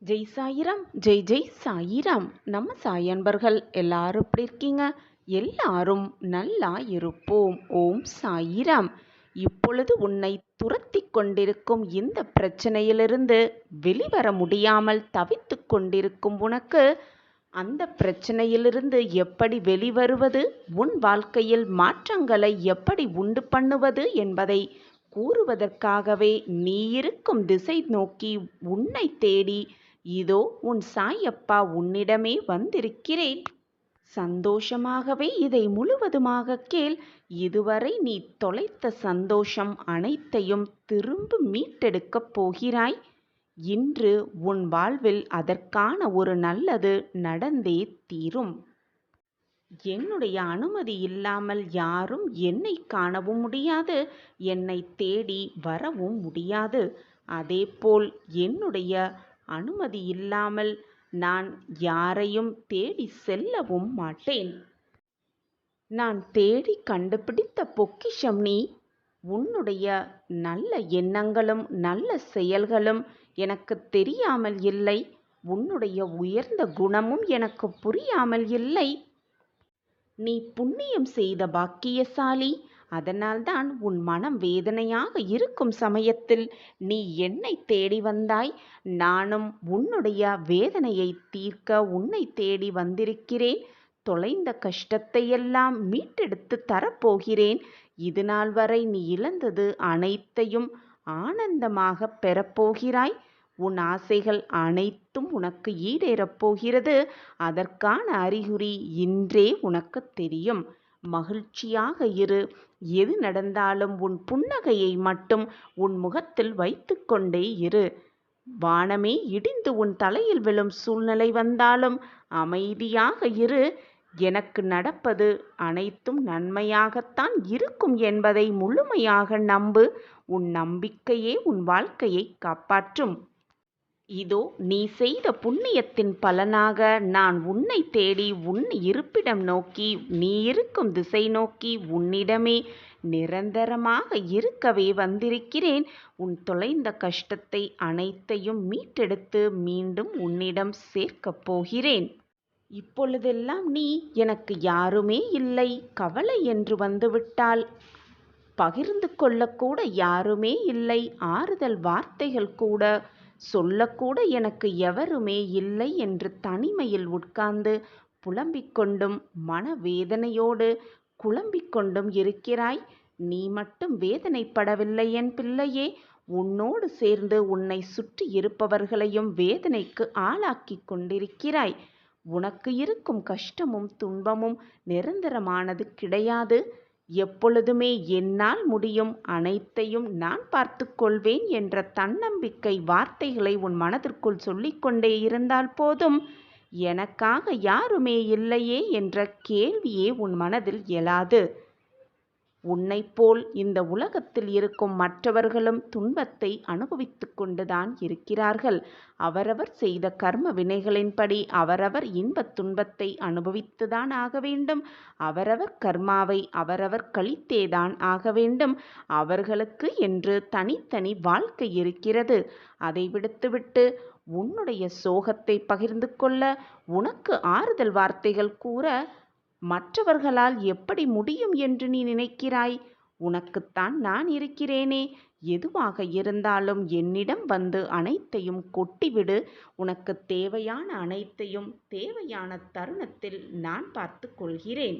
ஜெய் சாயிராம். ஜெய் ஜெய் சாயிராம். நம்ம சாய் அன்பர்கள் எல்லாரும் எப்படி இருக்கீங்க? எல்லாரும் நல்லா இருப்போம். ஓம் சாயிராம். இப்பொழுது உன்னை துரத்தி கொண்டிருக்கும் இந்த பிரச்சனையிலிருந்து வெளிவர முடியாமல் தவித்து கொண்டிருக்கும் உனக்கு அந்த பிரச்சனையிலிருந்து எப்படி வெளிவருவது, உன் வாழ்க்கையில் மாற்றங்களை எப்படி உண்டு பண்ணுவது என்பதை கூறுவதற்காகவே நீ இருக்கும் திசை நோக்கி உன்னை தேடி இதோ உன் சாயப்பா உன்னிடமே வந்திருக்கிறேன். சந்தோஷமாகவே இதை முழுவதுமாக கேள். இதுவரை நீ தொலைத்த சந்தோஷம் அனைத்தையும் திரும்ப மீட்டெடுக்கப் போகிறாய். இன்று உன் வாழ்வில் அதற்கான ஒரு நல்லது நடந்தே தீரும். என்னுடைய அனுமதி இல்லாமல் யாரும் என்னை காணவும் முடியாது, என்னை தேடி வரவும் முடியாது. அதேபோல் என்னுடைய அனுமதி இல்லாமல் நான் யாரையும் தேடி செல்லவும் மாட்டேன். நான் தேடி கண்டுபிடித்த பொக்கிஷம் நீ. உன்னுடைய நல்ல எண்ணங்களும் நல்ல செயல்களும் எனக்கு தெரியாமல் இல்லை. உன்னுடைய உயர்ந்த குணமும் எனக்கு புரியாமல் இல்லை. நீ புண்ணியம் செய்த பாக்கியசாலி. அதனால்தான் உன் மனம் வேதனையாக இருக்கும் சமயத்தில் நீ என்னை தேடி வந்தாய். நானும் உன்னுடைய வேதனையை தீர்க்க உன்னை தேடி வந்திருக்கிறேன். தொலைந்த கஷ்டத்தையெல்லாம் மீட்டெடுத்து தரப்போகிறேன். இது நாள் வரை நீ இழந்தது அனைத்தையும் ஆனந்தமாக பெறப்போகிறாய். உன் ஆசைகள் அனைத்தும் உனக்கு ஈடேறப் போகிறது. அதற்கான அறிகுறி இன்றே உனக்கு தெரியும். மகிழ்ச்சியாக இரு. எது நடந்தாலும் உன் புன்னகையை மட்டும் உன் முகத்தில் வைத்து கொண்டே இரு. வானமே இடிந்து உன் தலையில் விழும் சூழ்நிலை வந்தாலும் அமைதியாக இரு. எனக்கு நடப்பது அனைத்தும் நன்மையாகத்தான் இருக்கும் என்பதை முழுமையாக நம்பு. உன் நம்பிக்கையே உன் வாழ்க்கையை காப்பாற்றும். இதோ நீ செய்த புண்ணியத்தின் பலனாக நான் உன்னை தேடி உன் இருப்பிடம் நோக்கி, நீ இருக்கும் திசை நோக்கி உன்னிடமே நிரந்தரமாக இருக்கவே வந்திருக்கிறேன். உன் தொலைந்த கஷ்டத்தை அனைத்தையும் மீட்டெடுத்து மீண்டும் உன்னிடம் சேர்க்கப் போகிறேன். இப்பொழுதெல்லாம் நீ எனக்கு யாருமே இல்லை, கவலை என்று வந்துவிட்டால் பகிர்ந்து கொள்ளக்கூட யாருமே இல்லை, ஆறுதல் வார்த்தைகள் கூட சொல்லக்கூட எனக்கு எவருமே இல்லை என்று தனிமையில் உட்கார்ந்து புலம்பிக் கொண்டும் மனவேதனையோடு குழம்பிக் கொண்டும் இருக்கிறாய். நீ மட்டும் வேதனைப்படவில்லை என் பிள்ளையே. உன்னோடு சேர்ந்து உன்னை சுற்றி இருப்பவர்களையும் வேதனைக்கு ஆளாக்கி கொண்டிருக்கிறாய். உனக்கு இருக்கும் கஷ்டமும் துன்பமும் நிரந்தரமானது கிடையாது. எப்பொழுதுமே என்னால் முடியும், அனைத்தையும் நான் பார்த்து கொள்வேன் என்ற தன்னம்பிக்கை வார்த்தைகளை உன் மனதிற்குள் சொல்லிக்கொண்டே இருந்தால் போதும். எனக்காக யாருமே இல்லையே என்ற கேள்வியே உன் மனதில் எழாது. உன்னைப் போல் இந்த உலகத்தில் இருக்கும் மற்றவர்களும் துன்பத்தை அனுபவித்து கொண்டுதான் இருக்கிறார்கள். அவரவர் செய்த கர்ம வினைகளின்படி அவரவர் இன்பத் துன்பத்தை அனுபவித்துதான் ஆக வேண்டும். அவரவர் கர்மாவை அவரவர் கழித்தேதான் ஆக வேண்டும். அவர்களுக்கு என்று தனித்தனி வாழ்க்கை இருக்கிறது. அதை விடுத்துவிட்டு உன்னுடைய சோகத்தை பகிர்ந்து கொள்ள, உனக்கு ஆறுதல் வார்த்தைகள் கூற மற்றவர்களால் எப்படி முடியும் என்று நீ நினைக்கிறாய்? உனக்குத்தான் நான் இருக்கிறேனே. எதுவாக இருந்தாலும் என்னிடம் வந்து அனைத்தையும் கொட்டிவிடு. உனக்கு தேவையான அனைத்தையும் தேவையான தருணத்தில் நான் பார்த்து கொள்கிறேன்.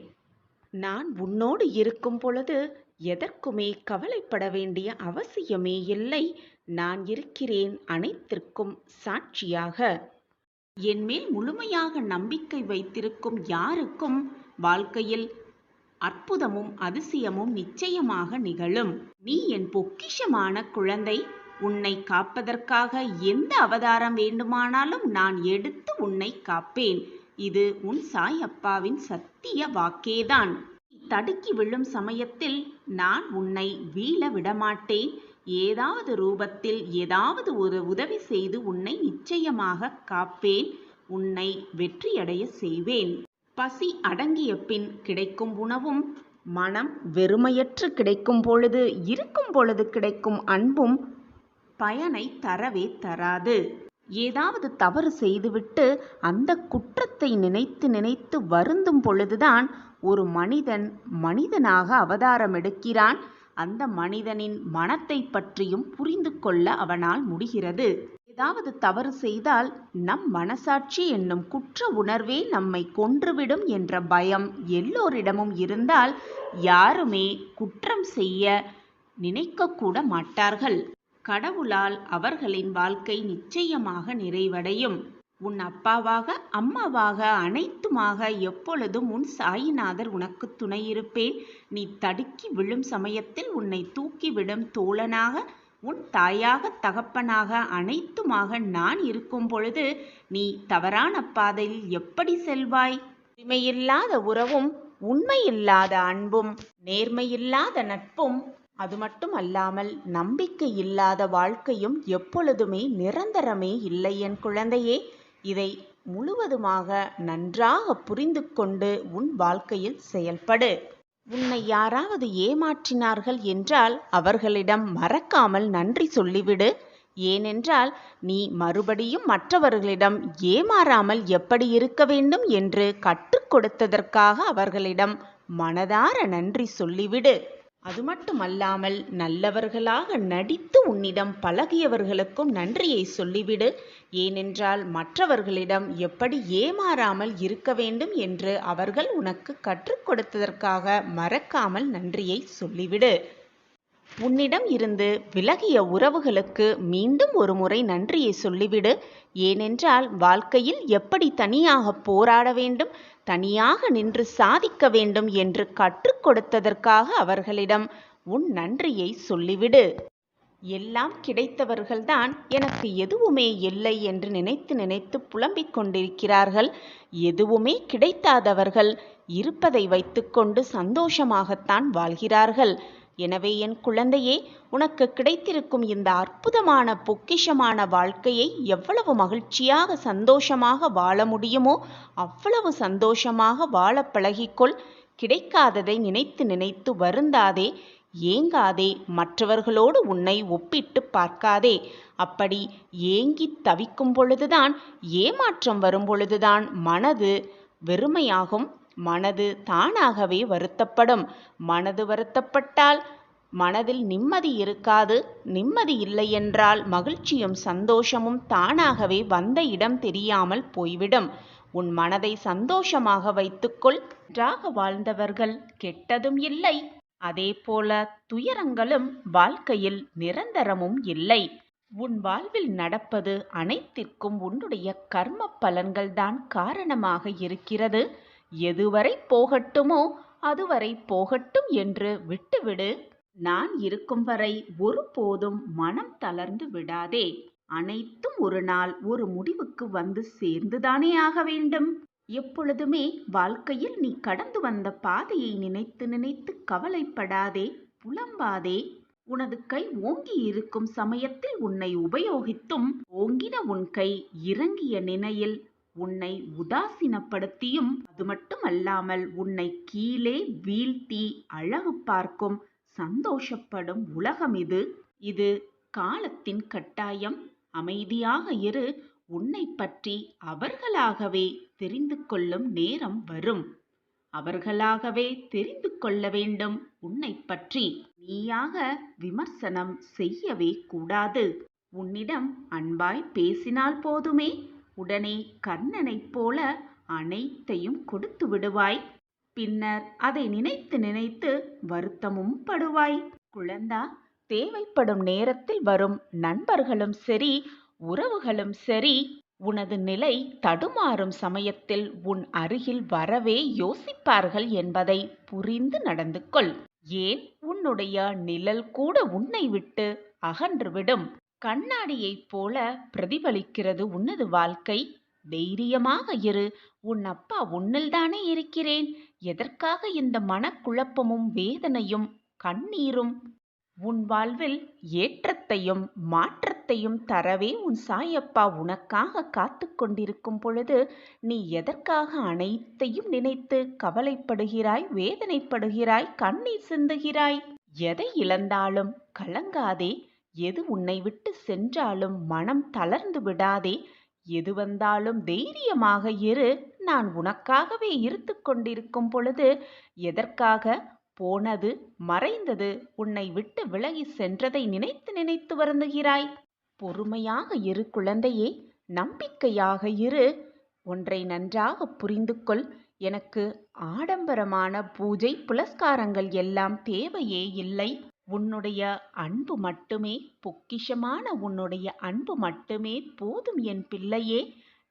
நான் உன்னோடு இருக்கும் பொழுது எதற்குமே கவலைப்பட வேண்டிய அவசியமே இல்லை. நான் இருக்கிறேன் அனைத்திற்கும் சாட்சியாக. என்மேல் முழுமையாக நம்பிக்கை வைத்திருக்கும் யாருக்கும் வாழ்க்கையில் அற்புதமும் அதிசயமும் நிச்சயமாக நிகழும். நீ என் பொக்கிஷமான குழந்தை. உன்னை காப்பதற்காக எந்த அவதாரம் வேண்டுமானாலும் நான் எடுத்து உன்னை காப்பேன். இது உன் சாய் அப்பாவின் சத்திய வாக்கேதான். தடுக்கி விழும் சமயத்தில் நான் உன்னை வீழ விடமாட்டேன். ஏதாவது ரூபத்தில் ஏதாவது ஒரு உதவி செய்து உன்னை நிச்சயமாக காப்பேன். உன்னை வெற்றியடைய செய்வேன். பசி அடங்கிய பின் கிடைக்கும் உணவும், மனம் வெறுமையற்று கிடைக்கும் பொழுது இருக்கும் பொழுது கிடைக்கும் அன்பும் பயனை தரவே தராது. ஏதாவது தவறு செய்துவிட்டு அந்த குற்றத்தை நினைத்து நினைத்து வருந்தும் பொழுதுதான் ஒரு மனிதன் மனிதனாக அவதாரம் எடுக்கிறான். அந்த மனிதனின் மனத்தை பற்றியும் புரிந்து கொள்ள அவனால் முடிகிறது. ஏதாவது தவறு செய்தால் நம் மனசாட்சி என்னும் குற்ற உணர்வே நம்மை கொன்றுவிடும் என்ற பயம் எல்லோரிடமும் இருந்தால் யாருமே குற்றம் செய்ய நினைக்கக்கூட மாட்டார்கள். கடவுளால் அவர்களின் வாழ்க்கை நிச்சயமாக நிறைவடையும். உன் அப்பாவாக அம்மாவாக அனைத்துமாக எப்பொழுதும் உன் சாயிநாதர் உனக்கு துணையிருப்பேன். நீ தடுக்கி விழும் சமயத்தில் உன்னை தூக்கிவிடும் தோழனாக, உன் தாயாக தகப்பனாக அனைத்துமாக நான் இருக்கும் பொழுது நீ தவறான பாதையில் எப்படி செல்வாய்? உரிமையில்லாத உறவும், உண்மையில்லாத அன்பும், நேர்மையில்லாத நட்பும், அது மட்டும் அல்லாமல் நம்பிக்கை இல்லாத வாழ்க்கையும் எப்பொழுதுமே நிரந்தரமே இல்லை என் குழந்தையே. இதை முழுவதுமாக நன்றாக புரிந்து கொண்டு உன் வாழ்க்கையில் செயல்படு. உன்னை யாராவது ஏமாற்றினார்கள் என்றால் அவர்களிடம் மறக்காமல் நன்றி சொல்லிவிடு. ஏனென்றால் நீ மறுபடியும் மற்றவர்களிடம் ஏமாறாமல் எப்படி இருக்க வேண்டும் என்று கற்றுக் கொடுத்ததற்காக அவர்களிடம் மனதார நன்றி சொல்லிவிடு. அது மட்டுமல்லாமல் நல்லவர்களாக நடித்து உன்னிடம் பழகியவர்களுக்கும் நன்றியை சொல்லிவிடு. ஏனென்றால் மற்றவர்களிடம் எப்படி ஏமாறாமல் இருக்க வேண்டும் என்று அவர்கள் உனக்கு கற்றுக் கொடுத்ததற்காக மறக்காமல் நன்றியை சொல்லிவிடு. உன்னிடம் இருந்து விலகிய உறவுகளுக்கு மீண்டும் ஒரு முறை நன்றியை சொல்லிவிடு. ஏனென்றால் வாழ்க்கையில் எப்படி தனியாக போராட வேண்டும், தனியாக நின்று சாதிக்க வேண்டும் என்று கற்றுக் கொடுத்ததற்காக அவர்களிடம் உன் நன்றியை சொல்லிவிடு. எல்லாம் கிடைத்தவர்கள்தான் எனக்கு எதுவுமே இல்லை என்று நினைத்து நினைத்து புலம்பிக் கொண்டிருக்கிறார்கள். எதுவுமே கிடைக்காதவர்கள் இருப்பதை வைத்துக்கொண்டு சந்தோஷமாகத்தான் வாழ்கிறார்கள். எனவே என் குழந்தையே, உனக்கு கிடைத்திருக்கும் இந்த அற்புதமான பொக்கிஷமான வாழ்க்கையை எவ்வளவு மகிழ்ச்சியாக சந்தோஷமாக வாழ முடியுமோ அவ்வளவு சந்தோஷமாக வாழ பழகிக்கொள். கிடைக்காததை நினைத்து நினைத்து வருந்தாதே, ஏங்காதே, மற்றவர்களோடு உன்னை ஒப்பிட்டு பார்க்காதே. அப்படி ஏங்கி தவிக்கும் பொழுதுதான், ஏமாற்றம் வரும் பொழுதுதான் மனது வெறுமையாகும். மனது தானாகவே வருத்தப்படும். மனது வருத்தப்பட்டால் மனதில் நிம்மதி இருக்காது. நிம்மதி இல்லை என்றால் மகிழ்ச்சியும் சந்தோஷமும் தானாகவே வந்த இடம் தெரியாமல் போய்விடும். உன் மனதை சந்தோஷமாக வைத்துக்கொள். நன்றாக வாழ்ந்தவர்கள் கெட்டதும் இல்லை, அதே போல துயரங்களும் வாழ்க்கையில் நிரந்தரமும் இல்லை. உன் வாழ்வில் நடப்பது அனைத்திற்கும் உன்னுடைய கர்ம பலன்கள்தான் காரணமாக இருக்கிறது. எதுவரை போகட்டுமோ அதுவரை போகட்டும் என்று விட்டுவிடு. நான் இருக்கும் வரை ஒருபோதும் மனம் தளர்ந்து விடாதே. அனைத்தும் ஒரு நாள் ஒரு முடிவுக்கு வந்து சேர்ந்துதானே ஆக வேண்டும். எப்பொழுதுமே வாழ்க்கையில் நீ கடந்து வந்த பாதையை நினைத்து நினைத்து கவலைப்படாதே, புலம்பாதே. உனது கை ஓங்கி இருக்கும் சமயத்தில் உன்னை உபயோகித்தும், ஓங்கின உன் கை இறங்கிய நிலையில் உன்னை உதாசீனப்படுத்தியும், அது மட்டுமல்லாமல் உன்னை கீழே வீழ்த்தி அழகு பார்க்கும் சந்தோஷப்படும் உலகம் இது. இது காலத்தின் கட்டாயம். அமைதியாக இரு. உன்னை பற்றி அவர்களாகவே தெரிந்து கொள்ளும் நேரம் வரும். அவர்களாகவே தெரிந்து கொள்ள வேண்டும் உன்னை பற்றி. நீயாக விமர்சனம் செய்யவே கூடாது. உன்னிடம் அன்பாய் பேசினால் போதுமே, உடனே கர்ணனைப் போல அனைத்தையும் கொடுத்து விடுவாய். பின்னர் அதை நினைத்து நினைத்து வருத்தமும் படுவாய். குழந்தா, தேவைப்படும் நேரத்தில் வரும் நண்பர்களும் சரி, உறவுகளும் சரி, உனது நிலை தடுமாறும் சமயத்தில் உன் அருகில் வரவே யோசிப்பார்கள் என்பதை புரிந்து நடந்து கொள். ஏன், உன்னுடைய நிழல் கூட உன்னை விட்டு அகன்றுவிடும். கண்ணாடியைப் போல பிரதிபலிக்கிறது உன்னது வாழ்க்கை. தைரியமாக இரு. உன் அப்பா உன்னில்தானே இருக்கிறேன். எதற்காக இந்த மனக்குழப்பமும் வேதனையும் கண்ணீரும்? உன் வாழ்வில் ஏற்றத்தையும் மாற்றத்தையும் தரவே உன் சாயப்பா உனக்காக காத்து கொண்டிருக்கும் பொழுது நீ எதற்காக அனைத்தையும் நினைத்து கவலைப்படுகிறாய், வேதனைப்படுகிறாய், கண்ணீர் சிந்துகிறாய்? எதை இழந்தாலும் கலங்காதே. எது உன்னை விட்டு சென்றாலும் மனம் தளர்ந்து விடாதே. எது வந்தாலும் தைரியமாக இரு. நான் உனக்காகவே இருந்து கொண்டிருக்கும் பொழுது எதற்காக போனது மறைந்தது உன்னை விட்டு விலகி சென்றதை நினைத்து நினைத்து வருந்துகிறாய்? பொறுமையாக இரு குழந்தையே, நம்பிக்கையாக இரு. ஒன்றை நன்றாக புரிந்து கொள். எனக்கு ஆடம்பரமான பூஜை புலஸ்காரங்கள் எல்லாம் தேவையே இல்லை. உன்னுடைய அன்பு மட்டுமே, பொக்கிஷமான உன்னுடைய அன்பு மட்டுமே போதும் என் பிள்ளையே.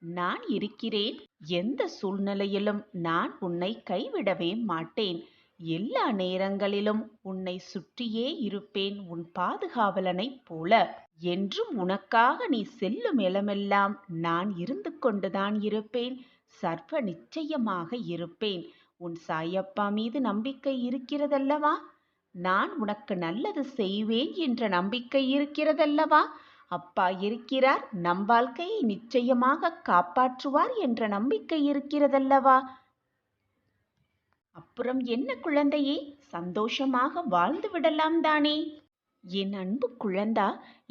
நான் இருக்கிறேன். எந்த சூழ்நிலையிலும் நான் உன்னை கைவிடவே மாட்டேன். எல்லா நேரங்களிலும் உன்னை சுற்றியே இருப்பேன், உன் பாதுகாவலனைப் போல. என்றும் உனக்காக நீ செல்லும் இடமெல்லாம் நான் இருந்து கொண்டுதான் இருப்பேன். சர்வ நிச்சயமாக இருப்பேன். உன் சாயப்பா மீது நம்பிக்கை இருக்கிறதல்லவா? நான் உனக்கு நல்லது செய்வேன் என்ற நம்பிக்கை இருக்கிறதல்லவா? அப்பா இருக்கிறார், நம் வாழ்க்கையை நிச்சயமாக காப்பாற்றுவார் என்ற நம்பிக்கை இருக்கிறதல்லவா? அப்புறம் என்ன குழந்தையே, சந்தோஷமாக வாழ்ந்து விடலாம் தானே? என் அன்பு குழந்தா,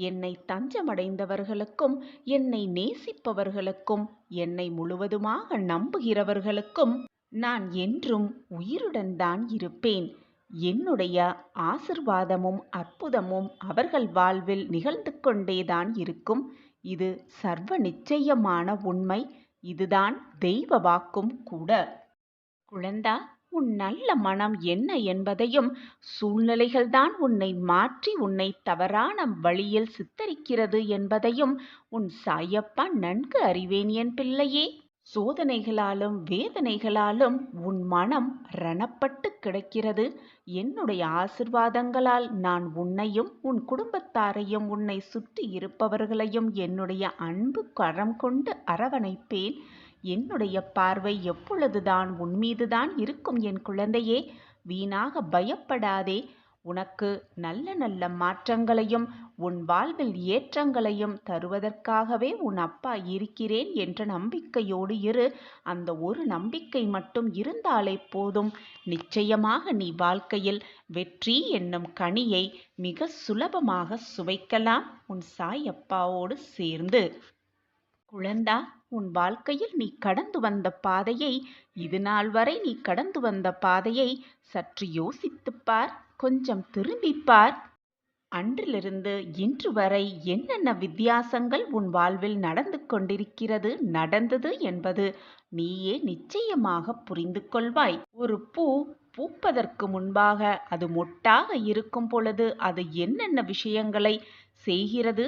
என்னை தஞ்சமடைந்தவர்களுக்கும், என்னை நேசிப்பவர்களுக்கும், என்னை முழுவதுமாக நம்புகிறவர்களுக்கும் நான் என்றும் உயிருடன் தான் இருப்பேன். என்னுடைய ஆசிர்வாதமும் அற்புதமும் அவர்கள் வாழ்வில் நிகழ்ந்து கொண்டேதான் இருக்கும். இது சர்வ நிச்சயமான உண்மை. இதுதான் தெய்வ வாக்கும் கூட. குழந்தா, உன் நல்ல மனம் என்ன என்பதையும், சூழ்நிலைகள்தான் உன்னை மாற்றி உன்னை தவறான வழியில் சித்தரிக்கிறது என்பதையும் உன் சாயப்பா நன்கு அறிவேன் என் பிள்ளையே. சோதனைகளாலும் வேதனைகளாலும் உன் மனம் ரணப்பட்டு கிடக்கிறது. என்னுடைய ஆசிர்வாதங்களால் நான் உன்னையும் உன் குடும்பத்தாரையும் உன்னை சுற்றி இருப்பவர்களையும் என்னுடைய அன்பு கரம் கொண்டு அரவணைப்பேன். என்னுடைய பார்வை எப்பொழுதுதான் உன்மீதுதான் இருக்கும் என் குழந்தையே. வீணாக பயப்படாதே. உனக்கு நல்ல நல்ல மாற்றங்களையும் உன் வாழ்வில் ஏற்றங்களையும் தருவதற்காகவே உன் அப்பா இருக்கிறேன் என்ற நம்பிக்கையோடு இரு. அந்த ஒரு நம்பிக்கை மட்டும் இருந்தாலே போதும். நிச்சயமாக நீ வாழ்க்கையில் வெற்றி என்னும் கனியை மிக சுலபமாக சுவைக்கலாம் உன் சாயப்பாவோடு சேர்ந்து. குழந்தா, உன் வாழ்க்கையில் நீ கடந்து வந்த பாதையை, இது நாள் வரை நீ கடந்து வந்த பாதையை சற்று யோசித்துப்பார். கொஞ்சம் திரும்பிப்பார். அன்றிலிருந்து இன்று வரை என்னென்ன வித்தியாசங்கள் உன் வாழ்வில் நடந்தது என்பது நீயே நிச்சயமாக புரிந்து கொள்வாய். ஒரு பூ பூப்பதற்கு முன்பாக அது மொட்டாக இருக்கும் பொழுது அது என்னென்ன விஷயங்களை செய்கிறது,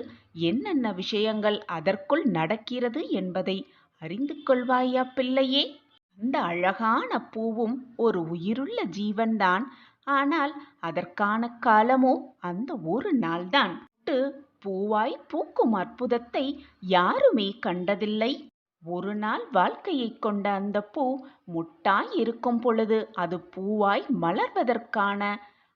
என்னென்ன விஷயங்கள் அதற்குள் நடக்கிறது என்பதை அறிந்து கொள்வாயா பிள்ளையே? அந்த அழகான பூவும் ஒரு உயிருள்ள ஜீவன்தான். ஆனால் அதற்கான காலமோ அந்த ஒரு நாள்தான். பூவாய் பூக்கும் அற்புதத்தை யாருமே கண்டதில்லை. ஒரு நாள் வாழ்க்கையை கொண்ட அந்த பூ மொட்டாய் இருக்கும் பொழுது அது பூவாய் மலர்வதற்கான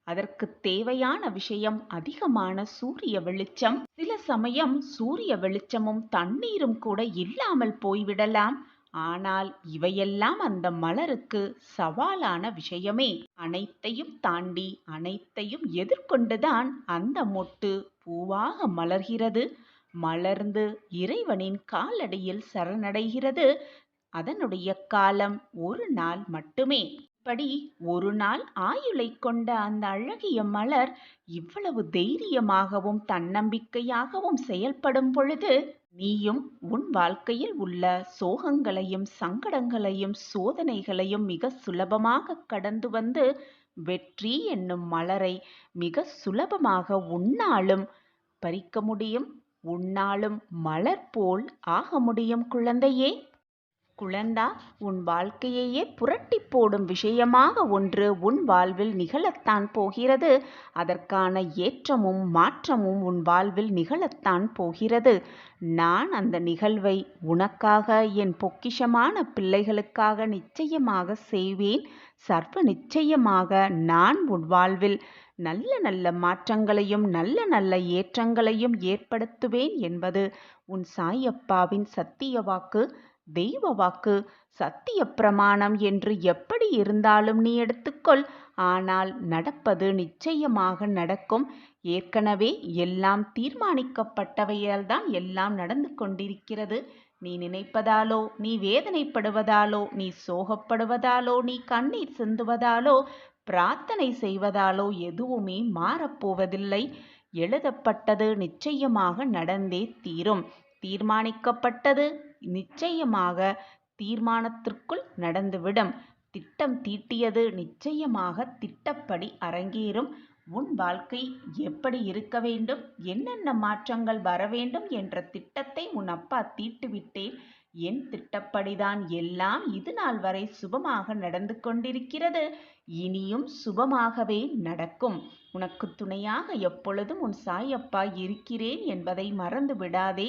அதற்கு தேவையான விஷயம் அதிகமான சூரிய வெளிச்சம். சில சமயம் சூரிய வெளிச்சமும் தண்ணீரும் கூட இல்லாமல் போய்விடலாம். ஆனால் இவையெல்லாம் அந்த மலருக்கு சவாலான விஷயமே. அனைத்தையும் தாண்டி அனைத்தையும் எதிர்கொண்டுதான் அந்த மொட்டு பூவாக மலர்கிறது. மலர்ந்து இறைவனின் காலடியில் சரணடைகிறது. அதனுடைய காலம் ஒரு நாள் மட்டுமே. இப்படி ஒரு நாள் ஆயுளை கொண்ட அந்த அழகிய மலர் இவ்வளவு தைரியமாகவும் தன்னம்பிக்கையாகவும் செயல்படும் பொழுது நீயும் உன் வாழ்க்கையில் உள்ள சோகங்களையும் சங்கடங்களையும் சோதனைகளையும் மிக சுலபமாக கடந்து வந்து வெற்றி என்னும் மலரை மிக சுலபமாக உன்னாலும் பறிக்க முடியும். உன்னாலும் மலர் போல் ஆக முடியும் குழந்தையே. குழந்தா, உன் வாழ்க்கையையே புரட்டி போடும் விஷயமாக ஒன்று உன் வாழ்வில் நிகழத்தான் போகிறது. அதற்கான ஏற்றமும் மாற்றமும் உன் வாழ்வில் நிகழத்தான் போகிறது. நான் அந்த நிகழ்வை உனக்காக, என் பொக்கிஷமான பிள்ளைகளுக்காக நிச்சயமாக செய்வேன். சர்வ நிச்சயமாக நான் உன் வாழ்வில் நல்ல நல்ல மாற்றங்களையும் நல்ல நல்ல ஏற்றங்களையும் ஏற்படுத்துவேன் என்பது உன் சாயப்பாவின் சத்திய வாக்கு, தெய்வ வாக்கு. சத்திய பிரமாணம் என்று எப்படி இருந்தாலும் நீ எடுத்துக்கொள். ஆனால் நடப்பது நிச்சயமாக நடக்கும். ஏற்கனவே எல்லாம் தீர்மானிக்கப்பட்டவையால்தான் எல்லாம் நடந்து கொண்டிருக்கிறது. நீ நினைப்பதாலோ, நீ வேதனைப்படுவதாலோ, நீ சோகப்படுவதாலோ, நீ கண்ணீர் சிந்துவதாலோ, பிரார்த்தனை செய்வதாலோ எதுவுமே மாறப்போவதில்லை. எழுதப்பட்டது நிச்சயமாக நடந்தே தீரும். தீர்மானிக்கப்பட்டது நிச்சயமாக தீர்மானத்திற்குள் நடந்துவிடும். திட்டம் தீட்டியது நிச்சயமாக திட்டப்படி அரங்கேறும். உன் வாழ்க்கை எப்படி இருக்க வேண்டும், என்னென்ன மாற்றங்கள் வர வேண்டும் என்ற திட்டத்தை உன் அப்பா தீட்டுவிட்டேன். என் திட்டப்படிதான் எல்லாம் இது நாள் வரை சுபமாக நடந்து கொண்டிருக்கிறது. இனியும் சுபமாகவே நடக்கும். உனக்கு துணையாக எப்பொழுதும் உன் சாயப்பா இருக்கிறேன் என்பதை மறந்து விடாதே.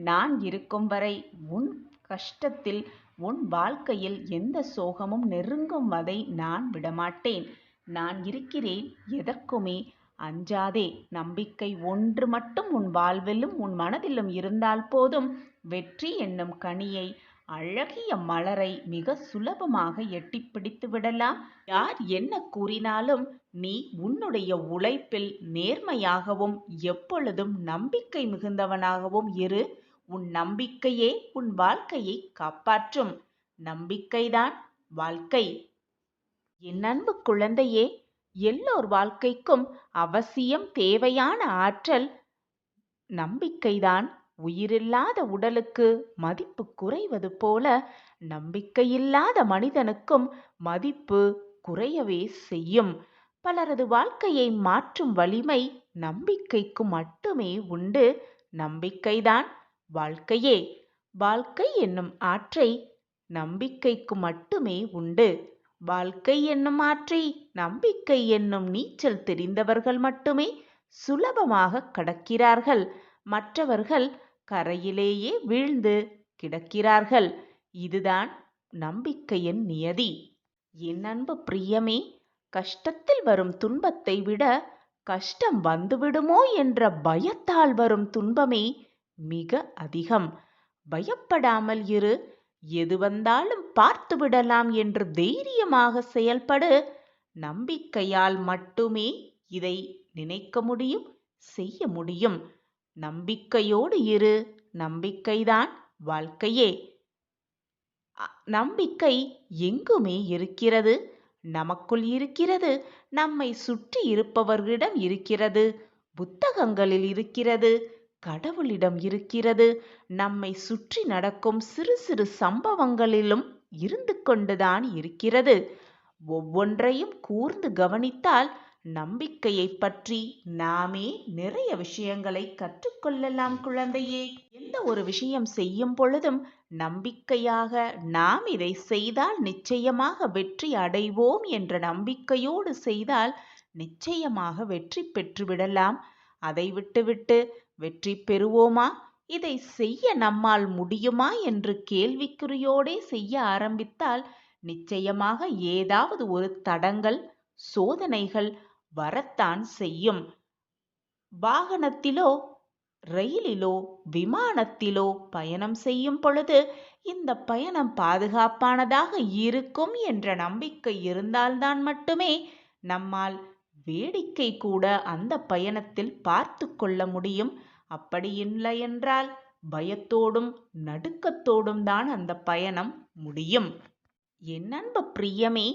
நான் இருக்கும் வரை உன் கஷ்டத்தில், உன் வாழ்க்கையில் எந்த சோகமும் நெருங்கும் வதை நான் விடமாட்டேன். நான் இருக்கிறேன், எதற்குமே அஞ்சாதே. நம்பிக்கை ஒன்று மட்டும் உன் வாழ்விலும் உன் மனதிலும் இருந்தால் போதும். வெற்றி என்னும் கனியை, அழகிய மலரை மிக சுலபமாக எட்டிப் பிடித்து விடலாம். யார் என்ன கூறினாலும் நீ உன்னுடைய உழைப்பில் நேர்மையாகவும் எப்பொழுதும் நம்பிக்கை மிகுந்தவனாகவும் இரு. உன் நம்பிக்கையே உன் வாழ்க்கையை காப்பாற்றும். நம்பிக்கைதான் வாழ்க்கை. என் அன்பு குழந்தையே, எல்லோர் வாழ்க்கைக்கும் அவசியம் தேவையான ஆற்றல் நம்பிக்கைதான். உயிரில்லாத உடலுக்கு மதிப்பு குறைவது போல நம்பிக்கையில்லாத மனிதனுக்கும் மதிப்பு குறையவே செய்யும். பலரது வாழ்க்கையை மாற்றும் வலிமை நம்பிக்கைக்கு மட்டுமே உண்டு. நம்பிக்கைதான் வாழ்க்கையே. வாழ்க்கை என்னும் ஆற்றை நம்பிக்கைக்கு மட்டுமே உண்டு. வாழ்க்கை என்னும் ஆற்றை நம்பிக்கை என்னும் நீச்சல் தெரிந்தவர்கள் மட்டுமே சுலபமாக கடக்கிறார்கள். மற்றவர்கள் கரையிலேயே வீழ்ந்து கிடக்கிறார்கள். இதுதான் நம்பிக்கையின் நியதி. என் அன்பு பிரியமே, கஷ்டத்தில் வரும் துன்பத்தை விட கஷ்டம் வந்துவிடுமோ என்ற பயத்தால் வரும் துன்பமே மிக அதிகம். பயப்படாமல் இரு. எது வந்தாலும் பார்த்து விடலாம் என்று தைரியமாக செயல்படு. நம்பிக்கையால் மட்டுமே இதை நினைக்க முடியும், செய்ய முடியும். நம்பிக்கையோடு இரு. நம்பிக்கைதான் வாழ்க்கையே. நம்பிக்கை எங்குமே இருக்கிறது. நமக்குள் இருக்கிறது, நம்மை சுற்றி இருப்பவர்களிடம் இருக்கிறது, புத்தகங்களில் இருக்கிறது, கடவுளிடம் இருக்கிறது, நம்மை சுற்றி நடக்கும் சிறு சிறு சம்பவங்களிலும் இருந்து கொண்டுதான் இருக்கிறது. ஒவ்வொன்றையும் கூர்ந்து கவனித்தால் நம்பிக்கையை பற்றி நாமே நிறைய விஷயங்களை கற்றுக்கொள்ளலாம் குழந்தையே. எந்த ஒரு விஷயம் செய்யும் பொழுதும் நம்பிக்கையாக நாம் இதை செய்தால் நிச்சயமாக வெற்றி அடைவோம் என்ற நம்பிக்கையோடு செய்தால் நிச்சயமாக வெற்றி பெற்றுவிடலாம். அதை விட்டுவிட்டு வெற்றி பெறுவோமா, இதை செய்ய நம்மால் முடியுமா என்று கேள்விக்குறியோடே செய்ய ஆரம்பித்தால் நிச்சயமாக ஏதாவது ஒரு தடங்கல், சோதனைகள் வரத்தான் செய்யும். வாகனத்திலோ, ரயிலிலோ, விமானத்திலோ பயணம் செய்யும் பொழுது இந்த பயணம் பாதுகாப்பானதாக இருக்கும் என்ற நம்பிக்கை இருந்தால்தான் மட்டுமே நம்மால் வேடிக்கை கூட அந்த பயணத்தில் பார்த்து கொள்ள முடியும். அப்படி இல்லை என்றால் பயத்தோடும் நடுக்கத்தோடும் தான் அந்த பயணம் முடியும். என் அன்பு பிரியமே,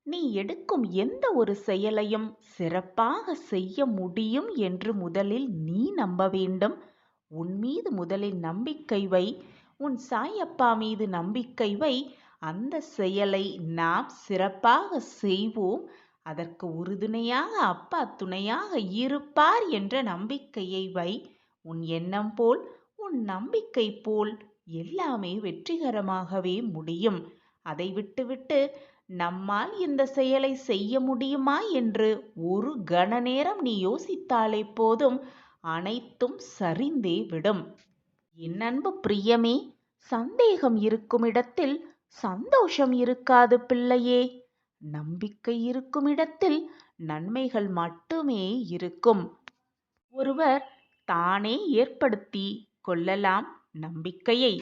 நீ எடுக்கும் எந்த ஒரு செயலையும் சிறப்பாக செய்ய முடியும் என்று முதலில் நீ நம்ப வேண்டும். உன் மீது முதலில் நம்பிக்கை வை. உன் சாயப்பா மீது நம்பிக்கை வை. அந்த செயலை நாம் சிறப்பாக செய்வோம். அதற்கு உறுதுணையாக அப்பா துணையாக இருப்பார் என்ற நம்பிக்கையை வை. உன் எண்ணம் போல், உன் நம்பிக்கை போல் எல்லாமே வெற்றிகரமாகவே முடியும். அதை விட்டுவிட்டு நம்மால் இந்த செயலை செய்ய முடியுமா என்று ஒரு கண நேரம் நீ யோசித்தாலே போதும், அனைத்தும் சரிந்தே விடும். என் அன்பு பிரியமே, சந்தேகம் இருக்கும் இடத்தில் சந்தோஷம் இருக்காது பிள்ளையே. நம்பிக்கை இருக்கும் இடத்தில் நன்மைகள் மட்டுமே இருக்கும். ஒருவர் தானே ஏற்படுத்தி கொள்ளலாம் நம்பிக்கையை.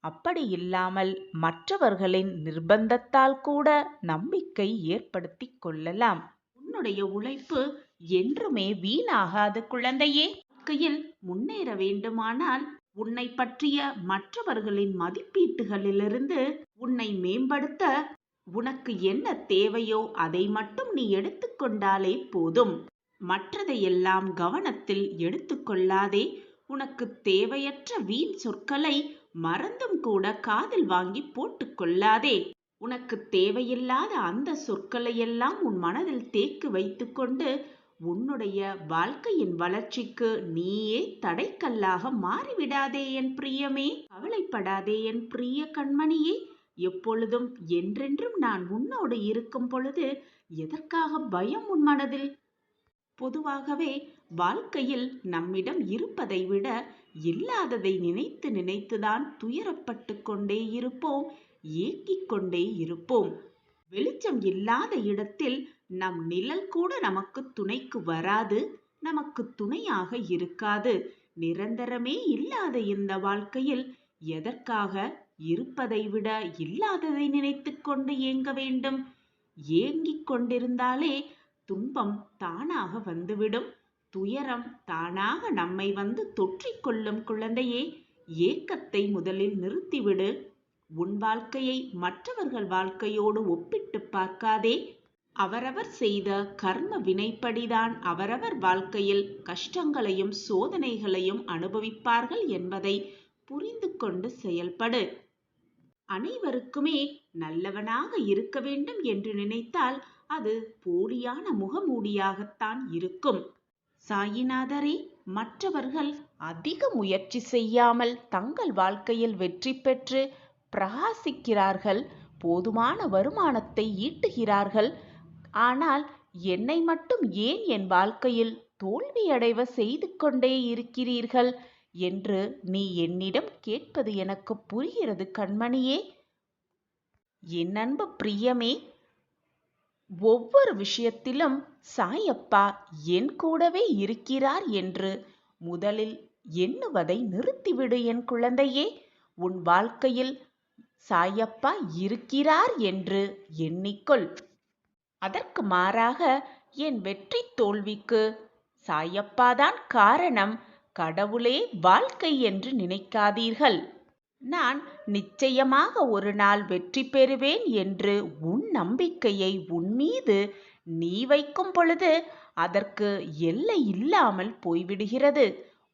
அப்படி இல்லாமல் மற்றவர்களின் நிர்பந்தத்தால் கூட நம்பிக்கை ஏற்படுத்தி கொள்ளலாம். உன்னுடைய உழைப்பு என்றுமே வீணாகாது குழந்தையே. வாழ்க்கையில் முன்னேற வேண்டுமானால் உன்னை பற்றிய மற்றவர்களின் மதிப்பீட்டுகளிலிருந்து உன்னை மேம்படுத்த உனக்கு என்ன தேவையோ அதை மட்டும் நீ எடுத்துக்கொண்டாலே போதும். மற்றதையெல்லாம் கவனத்தில் எடுத்துக்கொள்ளாதே. உனக்கு தேவையற்ற வீண் சொற்களை மறந்தும் கூட காதில் வாங்கி போட்டுக்கொள்ளாதே. உனக்கு தேவையில்லாத அந்த சொற்களையெல்லாம் உன் மனதில் தேக்கி வைத்துக்கொண்டு உன்னுடைய வாழ்க்கையின் வளர்ச்சிக்கு நீயே தடைக்கல்லாக மாறிவிடாதே என் பிரியமே. கவலைப்படாதே என் பிரிய கண்மணியே. எப்பொழுதும் என்றென்றும் நான் உன்னோடு இருக்கும் பொழுது எதற்காக பயம் உன் மனதில்? பொதுவாகவே வாழ்க்கையில் நம்மிடம் இருப்பதை விட இல்லாததை நினைத்து நினைத்துதான் துயரப்பட்டு கொண்டே இருப்போம், ஏங்கிக் கொண்டே இருப்போம். வெளிச்சம் இல்லாத இடத்தில் நம் நிழல் கூட நமக்கு துணைக்கு வராது, நமக்கு துணையாக இருக்காது. நிரந்தரமே இல்லாத இந்த வாழ்க்கையில் எதற்காக இருப்பதை விட இல்லாததை நினைத்து கொண்டு ஏங்க வேண்டும்? ஏங்கிக் கொண்டிருந்தாலே துன்பம் தானாக வந்துவிடும், துயரம் தானாக நம்மை வந்து தொற்றிக்கொள்ளும். குழந்தையே, ஏக்கத்தை முதலில் நிறுத்திவிடு. உன் வாழ்க்கையை மற்றவர்கள் வாழ்க்கையோடு ஒப்பிட்டு பார்க்காதே. அவரவர் செய்த கர்ம வினைப்படிதான் அவரவர் வாழ்க்கையில் கஷ்டங்களையும் சோதனைகளையும் அனுபவிப்பார்கள் என்பதை புரிந்து கொண்டு செயல்படு. அனைவருக்குமே நல்லவனாக இருக்க வேண்டும் என்று நினைத்தால் அது போலியான முகமூடியாகத்தான் இருக்கும். சாயிநாதரே, மற்றவர்கள் அதிக முயற்சி செய்யாமல் தங்கள் வாழ்க்கையில் வெற்றி பெற்று பிரகாசிக்கிறார்கள், போதுமான வருமானத்தை ஈட்டுகிறார்கள். ஆனால் என்னை மட்டும் ஏன் என் வாழ்க்கையில் தோல்வியடைவ செய்து கொண்டே இருக்கிறீர்கள் என்று நீ என்னிடம் கேட்பது எனக்கு புரிகிறது கண்மணியே. என் அன்பு பிரியமே, ஒவ்வொரு விஷயத்திலும் சாயப்பா என் கூடவே இருக்கிறார் என்று முதலில் எண்ணுவதை நிறுத்திவிடு என் குழந்தையே. உன் வாழ்க்கையில் சாயப்பா இருக்கிறார் என்று எண்ணிக்கொள். அதற்கு மாறாக என் வெற்றி தோல்விக்கு சாயப்பாதான் காரணம், கடவுளே வாழ்க்கை என்று நினைக்காதீர்கள். நான் நிச்சயமாக ஒரு நாள் வெற்றி பெறுவேன் என்று உன் நம்பிக்கையை உன் மீது நீ வைக்கும் பொழுது அதற்கு எல்லை இல்லாமல் போய்விடுகிறது.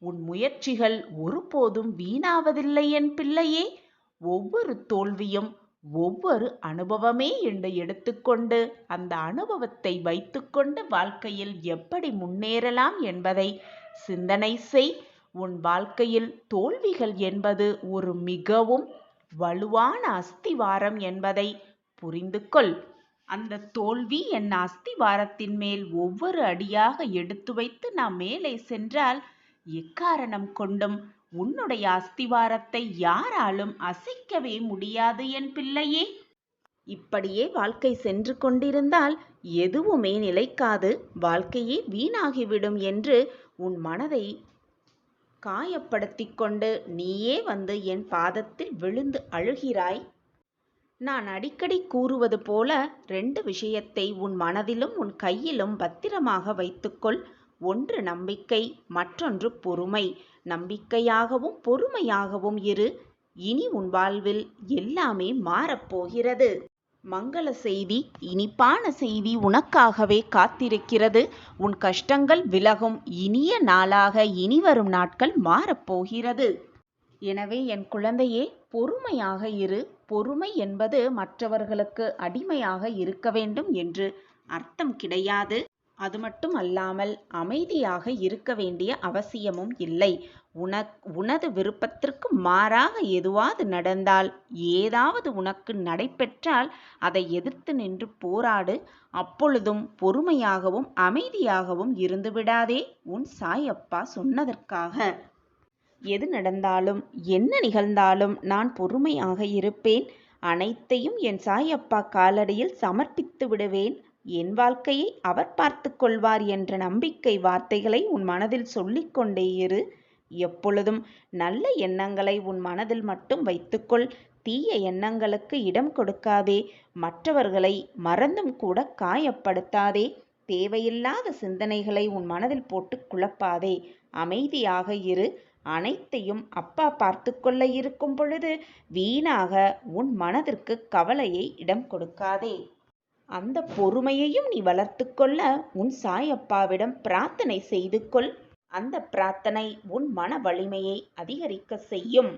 உன் முயற்சிகள் ஒருபோதும் வீணாவதில்லை என் பிள்ளையே. ஒவ்வொரு தோல்வியும் ஒவ்வொரு அனுபவமே என்று எடுத்துக்கொண்டு அந்த அனுபவத்தை வைத்துக்கொண்டு வாழ்க்கையில் எப்படி முன்னேறலாம் என்பதை சிந்தனை செய். உன் வாழ்க்கையில் தோல்விகள் என்பது ஒரு மிகவும் வலுவான அஸ்திவாரம் என்பதை புரிந்து கொள். அந்த தோல்வி என் அஸ்திவாரத்தின் மேல் ஒவ்வொரு அடியாக எடுத்து வைத்து நாம் மேலே சென்றால் எக்காரணம் கொண்டும் உன்னுடைய அஸ்திவாரத்தை யாராலும் அசைக்கவே முடியாது என் பிள்ளையே. இப்படியே வாழ்க்கை சென்று கொண்டிருந்தால் எதுவுமே நிலைக்காது, வாழ்க்கையே வீணாகிவிடும் என்று உன் மனதை காயப்படுத்தி கொண்டு நீயே வந்து என் பாதத்தில் விழுந்து அழுகிறாய். நான் அடிக்கடி கூறுவது போல 2 விஷயத்தை உன் மனதிலும் உன் கையிலும் பத்திரமாக வைத்துக்கொள். ஒன்று நம்பிக்கை, மற்றொன்று பொறுமை. நம்பிக்கையாகவும் பொறுமையாகவும் இரு. இனி உன் வாழ்வில் எல்லாமே மாறப்போகிறது. மங்கள செய்தி, இனிப்பான செய்தி உனக்காகவே காத்திருக்கிறது. உன் கஷ்டங்கள் விலகும் இனிய நாளாக இனிவரும் நாட்கள் மாறப்போகிறது. எனவே என் குழந்தையே, பொறுமையாக இரு. பொறுமை என்பது மற்றவர்களுக்கு அடிமையாக இருக்க வேண்டும் என்று அர்த்தம் கிடையாது. அது மட்டும் அல்லாமல் அமைதியாக இருக்க வேண்டிய அவசியமும் இல்லை. உனது விருப்பத்திற்கு மாறாக எதுவாவது நடந்தால், ஏதாவது உனக்கு நடைபெற்றால் அதை எதிர்த்து நின்று போராடு. அப்பொழுதும் பொறுமையாகவும் அமைதியாகவும் இருந்து விடாதே. உன் சாயப்பா சொன்னதற்காக. எது நடந்தாலும் என்ன நிகழ்ந்தாலும் நான் பொறுமையாக இருப்பேன். அனைத்தையும் என் சாயப்பா காலடியில் சமர்ப்பித்து விடுவேன். என் வாழ்க்கையை அவர் பார்த்து கொள்வார் என்ற நம்பிக்கை வார்த்தைகளை உன் மனதில் சொல்லிக்கொண்டே இரு. எப்பொழுதும் நல்ல எண்ணங்களை உன் மனதில் மட்டும் வைத்துக்கொள். தீய எண்ணங்களுக்கு இடம் கொடுக்காதே. மற்றவர்களை மறந்தும் கூட காயப்படுத்தாதே. தேவையில்லாத சிந்தனைகளை உன் மனதில் போட்டு குழப்பாதே. அமைதியாக இரு. அனைத்தையும் அப்பா பார்த்துக்கொள்ள இருக்கும் பொழுது வீணாக உன் மனதிற்கு கவலையை இடம் கொடுக்காதே. அந்த பொறுமையையும் நீ வளர்த்து கொள்ள உன் சாயப்பாவிடம் பிரார்த்தனை செய்து கொள். அந்த பிரார்த்தனை உன் மன வலிமையை அதிகரிக்க செய்யும்.